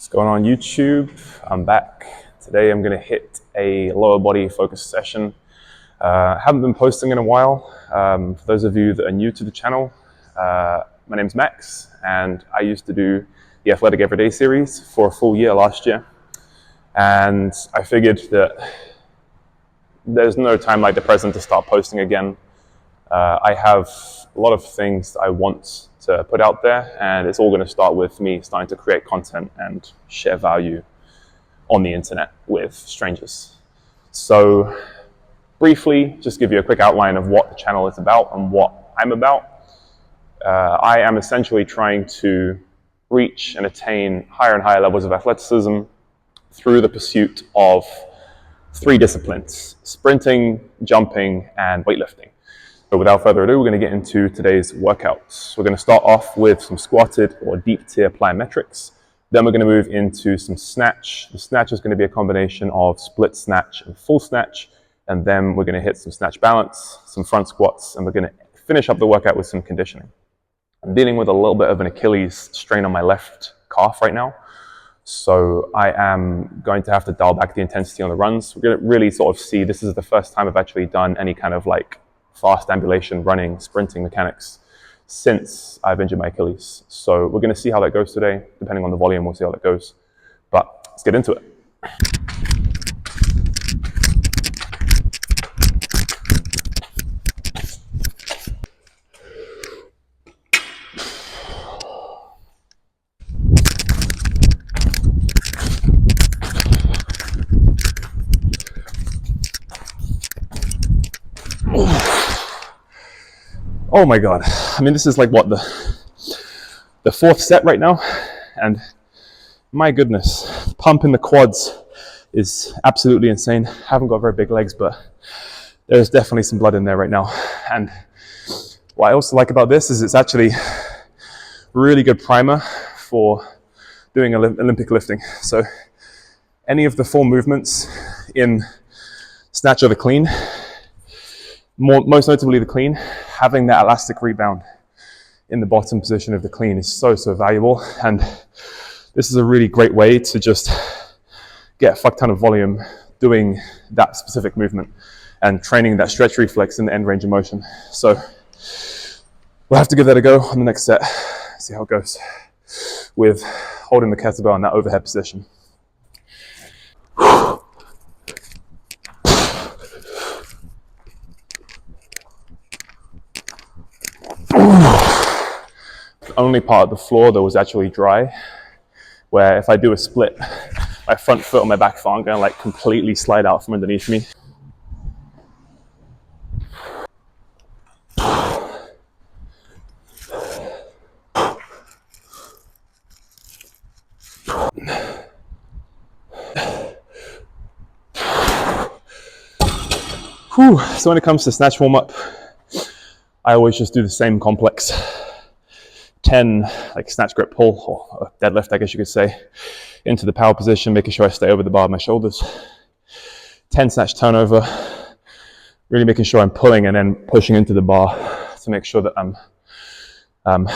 Going on YouTube? I'm back. Today I'm going to hit a lower body focus session. Haven't been posting in a while. For those of you that are new to the channel, my name's Max, and I used to do the Athletic Everyday series for a full year last year. And I figured that there's no time like the present to start posting again. I have a lot of things that I want to put out there, and it's all going to start with me starting to create content and share value on the internet with strangers. So briefly, just give you a quick outline of what the channel is about and what I'm about. I am essentially trying to reach and attain higher and higher levels of athleticism through the pursuit of three disciplines: sprinting, jumping, and weightlifting. But without further ado, we're going to get into today's workouts. We're going to start off with some squatted or deep tier plyometrics. Then we're going to move into some snatch. The snatch is going to be a combination of split snatch and full snatch. And then we're going to hit some snatch balance, some front squats, and we're going to finish up the workout with some conditioning. I'm dealing with a little bit of an Achilles strain on my left calf right now. So I am going to have to dial back the intensity on the runs. We're going to really sort of see, this is the first time I've actually done any kind of like fast ambulation, running, sprinting mechanics since I've injured my Achilles. So we're going to see how that goes today. Depending on the volume, we'll see how that goes. But let's get into it. Oh my God. I mean, this is like what, the fourth set right now, and my goodness, pumping the quads is absolutely insane. Haven't got very big legs, but there's definitely some blood in there right now. And what I also like about this is it's actually really good primer for doing Olympic lifting. So any of the four movements in snatch or the clean, most notably the clean, having that elastic rebound in the bottom position of the clean is so valuable. And this is a really great way to just get a fuck ton of volume doing that specific movement and training that stretch reflex in the end range of motion. So we'll have to give that a go on the next set, see how it goes with holding the kettlebell in that overhead position. The only part of the floor that was actually dry, where if I do a split, my front foot or my back foot, I'm going to like completely slide out from underneath me. Whew. So when it comes to snatch warm-up, I always just do the same complex. 10 like snatch grip pull, or deadlift I guess you could say, into the power position, making sure I stay over the bar of my shoulders. 10 snatch turnover, really making sure I'm pulling and then pushing into the bar to make sure that I'm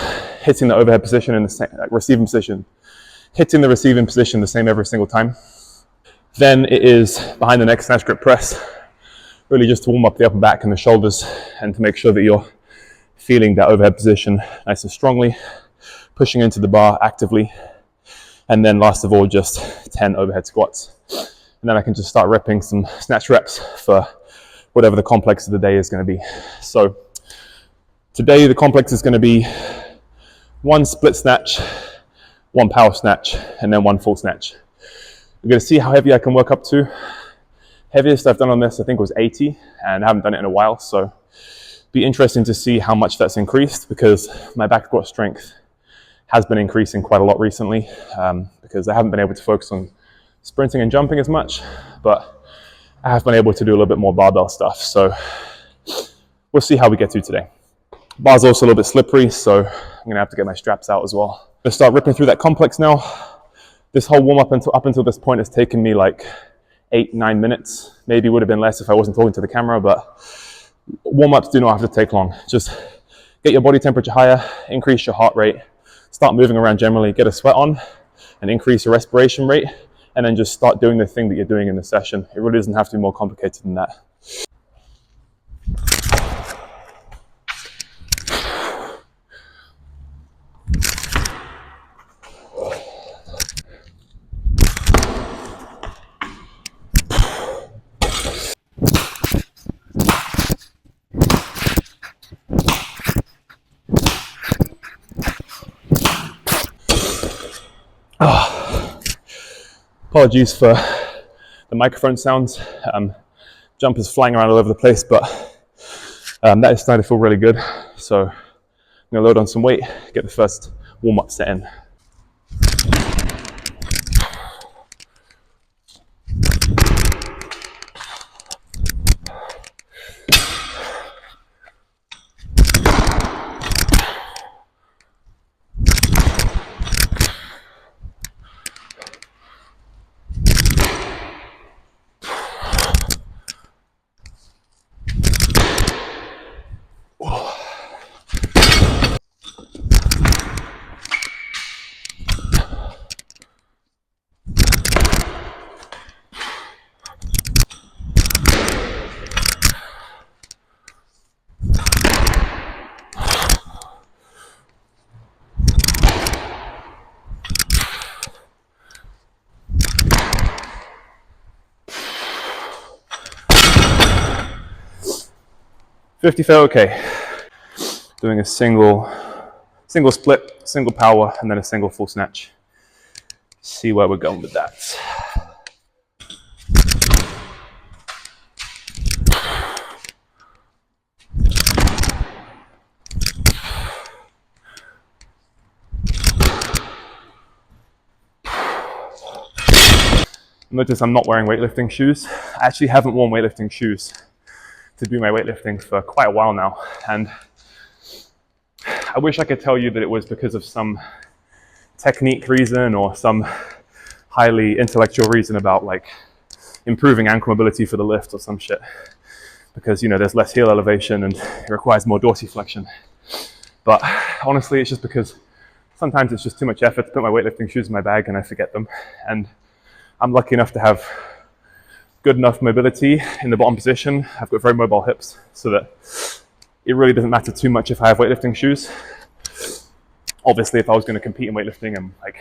hitting the overhead position in the same, receiving position, hitting the receiving position the same every single time. Then it is behind the neck snatch grip press, really just to warm up the upper back and the shoulders and to make sure that you're feeling that overhead position nice and strongly, pushing into the bar actively. And then last of all, just 10 overhead squats. And then I can just start repping some snatch reps for whatever the complex of the day is going to be. So today the complex is going to be one split snatch, one power snatch, and then one full snatch. We're going to see how heavy I can work up to. Heaviest I've done on this I think was 80, and I haven't done it in a while, so be interesting to see how much that's increased, because my back squat strength has been increasing quite a lot recently, because I haven't been able to focus on sprinting and jumping as much, but I have been able to do a little bit more barbell stuff. So we'll see how we get to today. Bar's also a little bit slippery, so I'm gonna have to get my straps out as well. I'm gonna start ripping through that complex now. This whole warm up up until this point has taken me like 8-9 minutes. Maybe would have been less if I wasn't talking to the camera, but warm-ups do not have to take long. Just get your body temperature higher, increase your heart rate, start moving around generally, get a sweat on, and increase your respiration rate, and then just start doing the thing that you're doing in the session. It really doesn't have to be more complicated than that. Apologies for the microphone sounds. Jumpers flying around all over the place, but that is starting to feel really good. So I'm gonna load on some weight, get the first warm-up set in. $50 felt okay. Doing a single split, single power, and then a single full snatch. See where we're going with that. Notice I'm not wearing weightlifting shoes. I actually haven't worn weightlifting shoes to do my weightlifting for quite a while now. And I wish I could tell you that it was because of some technique reason or some highly intellectual reason about like improving ankle mobility for the lift or some shit. Because, you know, there's less heel elevation and it requires more dorsiflexion. But honestly, it's just because sometimes it's just too much effort to put my weightlifting shoes in my bag and I forget them. And I'm lucky enough to have good enough mobility in the bottom position. I've got very mobile hips so that it really doesn't matter too much if I have weightlifting shoes. Obviously, if I was going to compete in weightlifting and like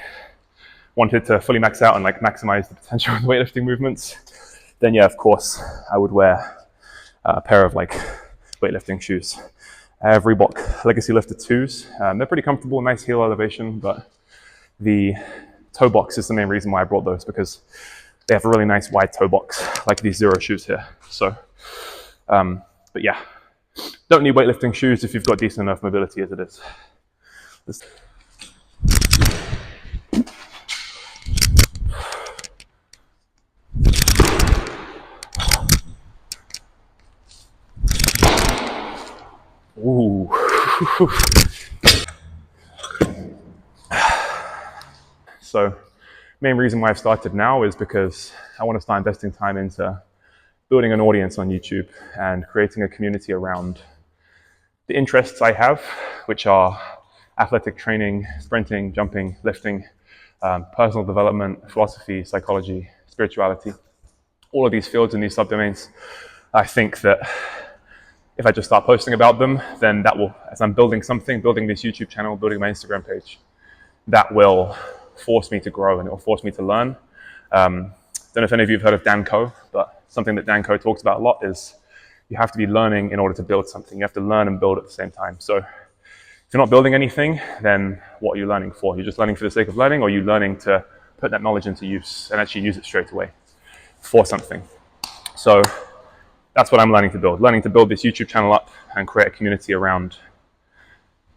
wanted to fully max out and like maximize the potential of the weightlifting movements, then yeah, of course, I would wear a pair of like weightlifting shoes. I have Reebok Legacy Lifter 2s. They're pretty comfortable, nice heel elevation, but the toe box is the main reason why I brought those, because they have a really nice wide toe box, like these Zero shoes here. So, but yeah, don't need weightlifting shoes if you've got decent enough mobility as it is. Ooh. So, main reason why I've started now is because I want to start investing time into building an audience on YouTube and creating a community around the interests I have, which are athletic training, sprinting, jumping, lifting, personal development, philosophy, psychology, spirituality, all of these fields and these subdomains. I think that if I just start posting about them, then that will, as I'm building something, building this YouTube channel, building my Instagram page, that will force me to grow and it will force me to learn. Don't know if any of you have heard of Dan Coe, but something that Dan Coe talks about a lot is you have to be learning in order to build something. You have to learn and build at the same time. So if you're not building anything, then what are you learning for? You're just learning for the sake of learning, or are you learning to put that knowledge into use and actually use it straight away for something? So that's what I'm learning to build this YouTube channel up and create a community around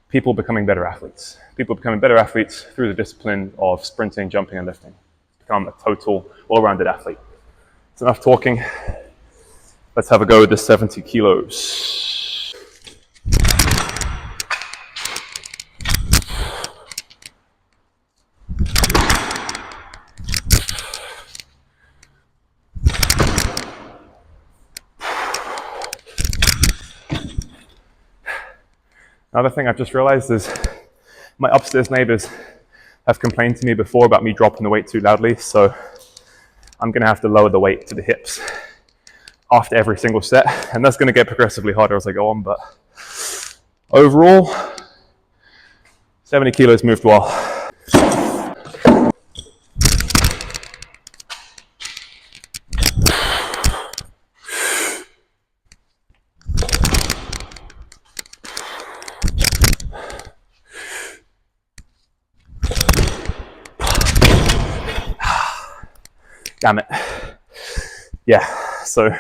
people becoming better athletes. People becoming better athletes through the discipline of sprinting, jumping, and lifting. Become a total, well-rounded athlete. It's enough talking. Let's have a go with the 70 kilos. Another thing I've just realized is my upstairs neighbors have complained to me before about me dropping the weight too loudly, so I'm gonna have to lower the weight to the hips after every single set, and that's gonna get progressively harder as I go on, but overall, 70 kilos moved well. Damn it. Yeah, so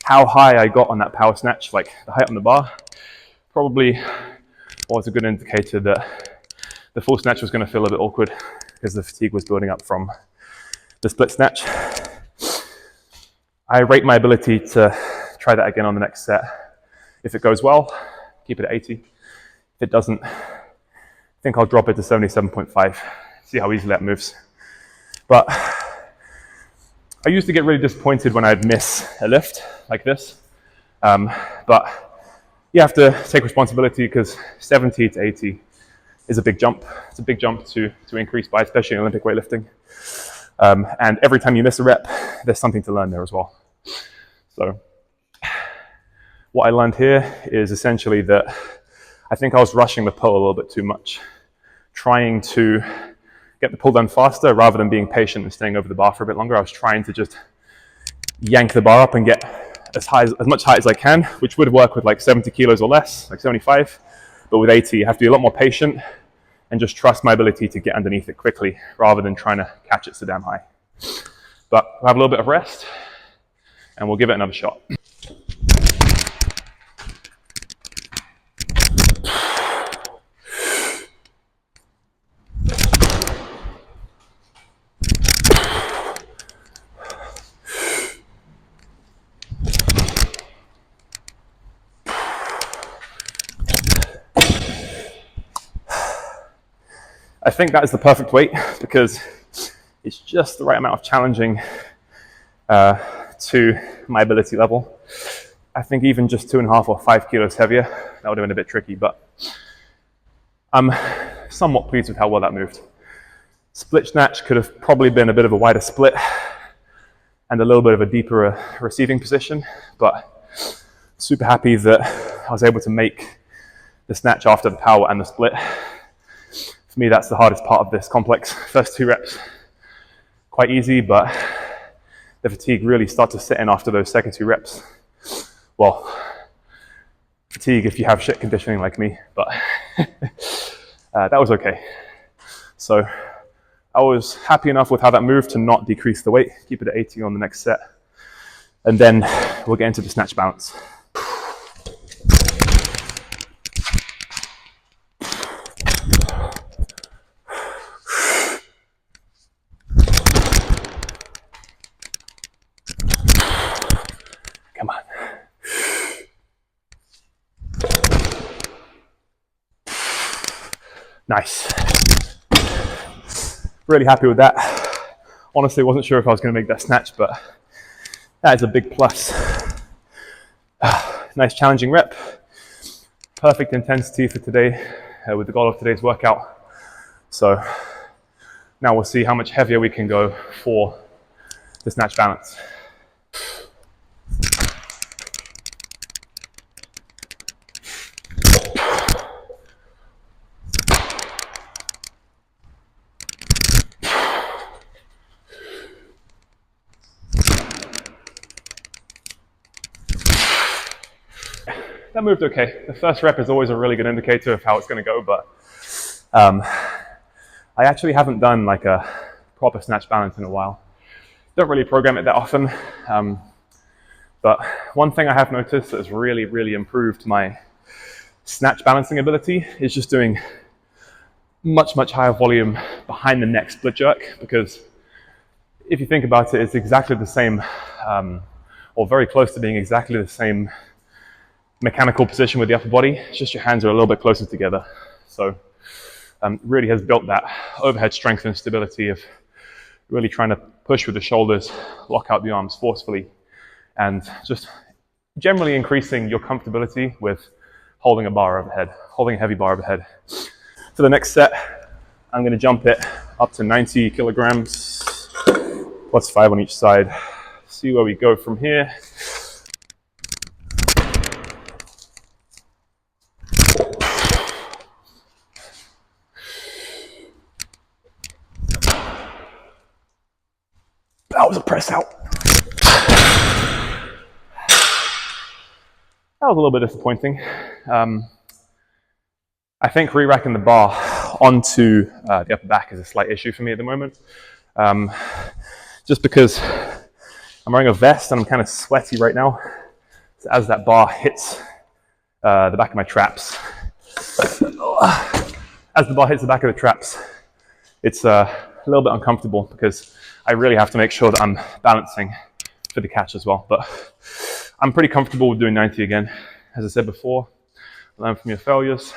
how high I got on that power snatch, like the height on the bar, probably was a good indicator that the full snatch was going to feel a bit awkward because the fatigue was building up from the split snatch. I rate my ability to try that again on the next set. If it goes well, keep it at 80. If it doesn't, I think I'll drop it to 77.5, see how easily that moves. But I used to get really disappointed when I'd miss a lift like this. But you have to take responsibility because 70 to 80 is a big jump. It's a big jump to increase by, especially in Olympic weightlifting. And every time you miss a rep, there's something to learn there as well. So what I learned here is essentially that I think I was rushing the pull a little bit too much, trying to get the pull done faster rather than being patient and staying over the bar for a bit longer. I was trying to just yank the bar up and get as much height as I can, which would work with like 70 kilos or less, like 75. But with 80, you have to be a lot more patient and just trust my ability to get underneath it quickly rather than trying to catch it so damn high. But we'll have a little bit of rest and we'll give it another shot. I think that is the perfect weight because it's just the right amount of challenging to my ability level. I think even just 2.5 or 5 kilos heavier, that would have been a bit tricky, but I'm somewhat pleased with how well that moved. Split snatch could have probably been a bit of a wider split and a little bit of a deeper receiving position, but super happy that I was able to make the snatch after the power and the split. For me, that's the hardest part of this complex. First 2 reps, quite easy, but the fatigue really starts to set in after those second 2 reps. Well, fatigue if you have shit conditioning like me, but that was okay. So I was happy enough with how that moved to not decrease the weight, keep it at 80 on the next set. And then we'll get into the snatch balance. Come on. Nice. Really happy with that. Honestly, wasn't sure if I was going to make that snatch, but that is a big plus. Nice challenging rep. Perfect intensity for today with the goal of today's workout. So now we'll see how much heavier we can go for the snatch balance. That moved okay. The first rep is always a really good indicator of how it's going to go, but I actually haven't done like a proper snatch balance in a while. Don't really program it that often, but one thing I have noticed that has really, really improved my snatch balancing ability is just doing much, much higher volume behind the neck split jerk, because if you think about it, it's exactly the same, or very close to being exactly the same mechanical position with the upper body. It's just your hands are a little bit closer together. So really has built that overhead strength and stability of really trying to push with the shoulders, lock out the arms forcefully, and just generally increasing your comfortability with holding a bar overhead, holding a heavy bar overhead. For the next set, I'm going to jump it up to 90 kilograms, plus 5 on each side. See where we go from here. That was a press out. That was a little bit disappointing. I think re-racking the bar onto the upper back is a slight issue for me at the moment. Just because I'm wearing a vest and I'm kind of sweaty right now. So as that bar hits the back of my traps, as the bar hits the back of the traps, it's a little bit uncomfortable because I really have to make sure that I'm balancing for the catch as well. But I'm pretty comfortable with doing 90 again. As I said before, learn from your failures.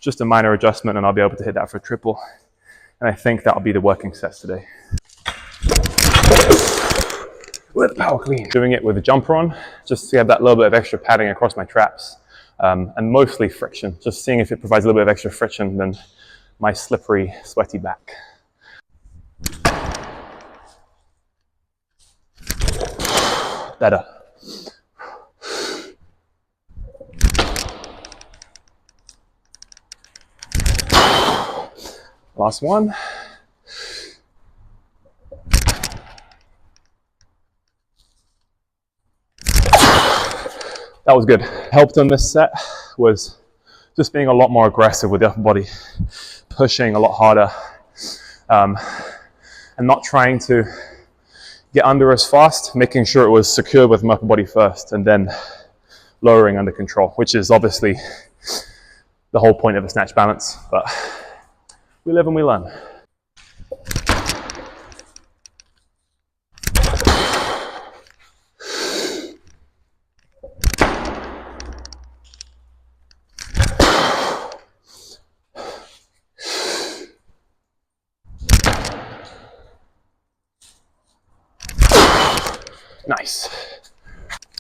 Just a minor adjustment and I'll be able to hit that for a triple. And I think that'll be the working sets today. With power clean. Doing it with a jumper on, just to have that little bit of extra padding across my traps. And mostly friction, just seeing if it provides a little bit of extra friction than my slippery, sweaty back. Better. Last one. That was good. Helped on this set was just being a lot more aggressive with the upper body, pushing a lot harder, and not trying to get under as fast, making sure it was secure with my upper body first, and then lowering under control, which is obviously the whole point of a snatch balance, but we live and we learn. Nice.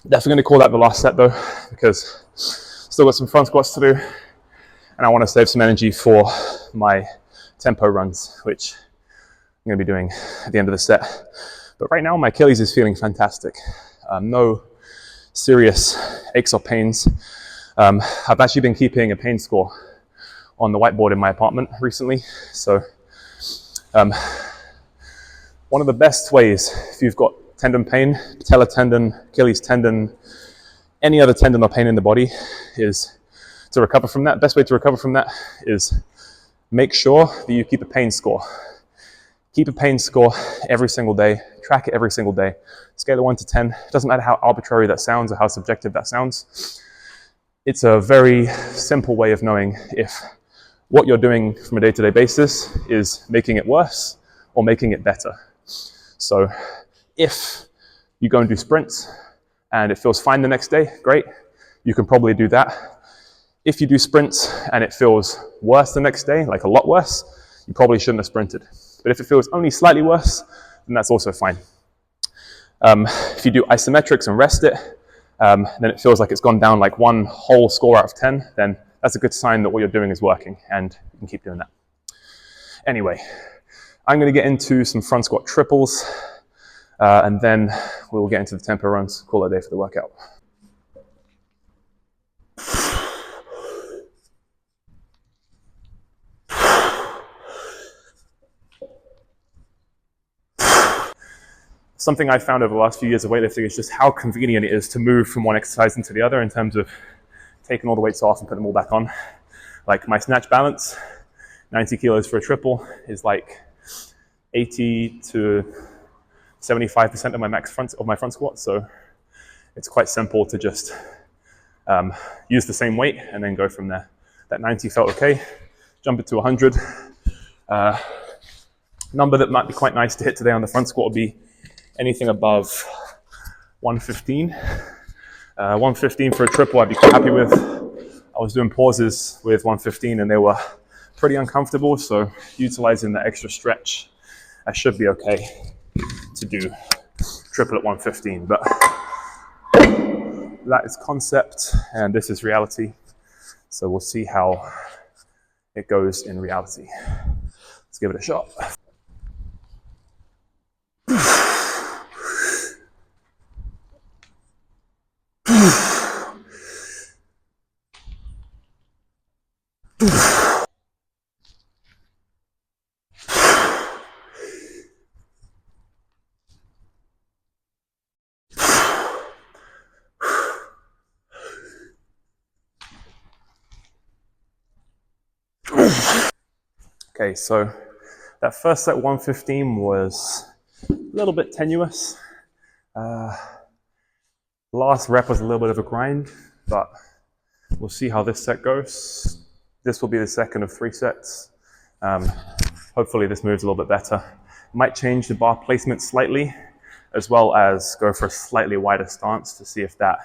Definitely going to call that the last set though, because still got some front squats to do, and I want to save some energy for my tempo runs, which I'm going to be doing at the end of the set. But right now my Achilles is feeling fantastic. No serious aches or pains. I've actually been keeping a pain score on the whiteboard in my apartment recently. So one of the best ways, if you've got tendon pain, patellar tendon, Achilles tendon, any other tendon or pain in the body, is to recover from that. Best way to recover from that is make sure that you keep a pain score. Keep a pain score every single day, track it every single day. Scale of 1 to 10, it doesn't matter how arbitrary that sounds or how subjective that sounds. It's a very simple way of knowing if what you're doing from a day-to-day basis is making it worse or making it better. So if you go and do sprints and it feels fine the next day, great, you can probably do that. If you do sprints and it feels worse the next day, like a lot worse, you probably shouldn't have sprinted. But if it feels only slightly worse, then that's also fine. If you do isometrics and rest it, then it feels like it's gone down like one whole score out of 10, then that's a good sign that what you're doing is working, and you can keep doing that. Anyway, I'm going to get into some front squat triples, and then we'll get into the tempo runs, call it a day for the workout. Something I've found over the last few years of weightlifting is just how convenient it is to move from one exercise into the other in terms of taking all the weights off and putting them all back on. Like my snatch balance, 90 kilos for a triple is like 80 to 75% of my my front squat. So it's quite simple to just use the same weight and then go from there. That 90 felt okay. Jump it to 100. Number that might be quite nice to hit today on the front squat would be anything above 115. 115 for a triple I'd be quite happy with. I was doing pauses with 115 and they were pretty uncomfortable, so utilizing the extra stretch, I should be okay to do triple at 115. But that is concept and this is reality. So we'll see how it goes in reality. Let's give it a shot. Okay, so that first set 115 was a little bit tenuous. Last rep was a little bit of a grind, but we'll see how this set goes. This will be the second of 3 sets. Hopefully this moves a little bit better. Might change the bar placement slightly, as well as go for a slightly wider stance to see if that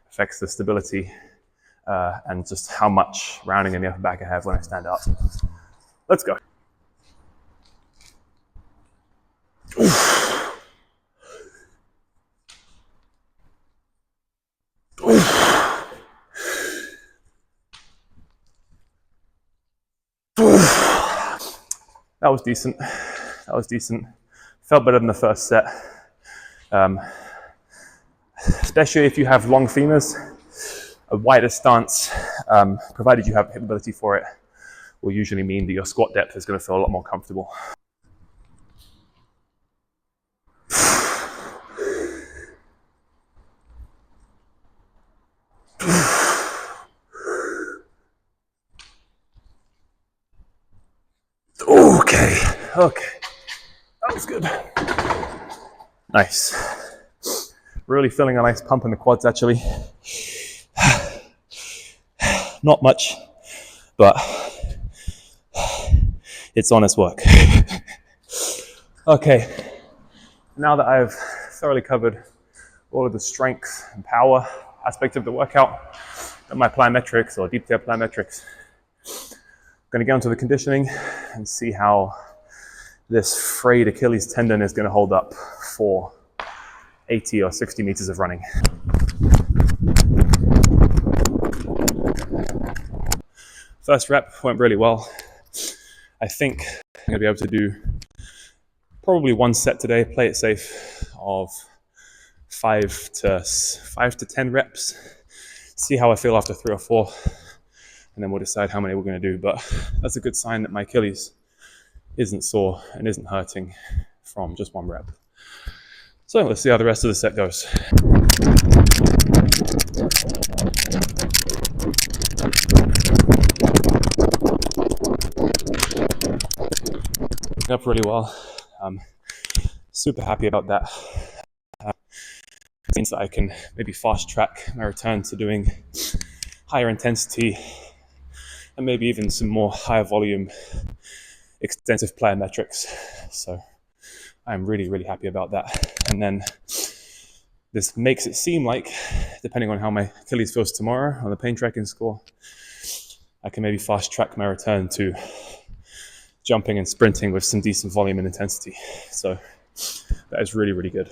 affects the stability and just how much rounding in the upper back I have when I stand up. Let's go. That was decent. That was decent. Felt better than the first set. Especially if you have long femurs, a wider stance, provided you have hip ability for it, will usually mean that your squat depth is going to feel a lot more comfortable. Okay, that was good. Nice. Really feeling a nice pump in the quads actually. Not much, but it's honest work. Okay, now that I've thoroughly covered all of the strength and power aspect of the workout and my plyometrics or deep tail plyometrics, I'm going to get onto the conditioning and see how this frayed Achilles tendon is going to hold up for 80 or 60 meters of running. First rep went really well. I think I'm going to be able to do probably 1 set today, play it safe, of 5 to 10 reps. See how I feel after 3 or 4, and then we'll decide how many we're going to do. But that's a good sign that my Achilles isn't sore and isn't hurting from just 1 rep. So let's see how the rest of the set goes. Up really well. I'm super happy about that. It means that I can maybe fast track my return to doing higher intensity and maybe even some more higher volume extensive plyometrics. So I'm really, really happy about that. And then this makes it seem like, depending on how my Achilles feels tomorrow on the pain tracking score, I can maybe fast track my return to jumping and sprinting with some decent volume and intensity. So that is really, really good.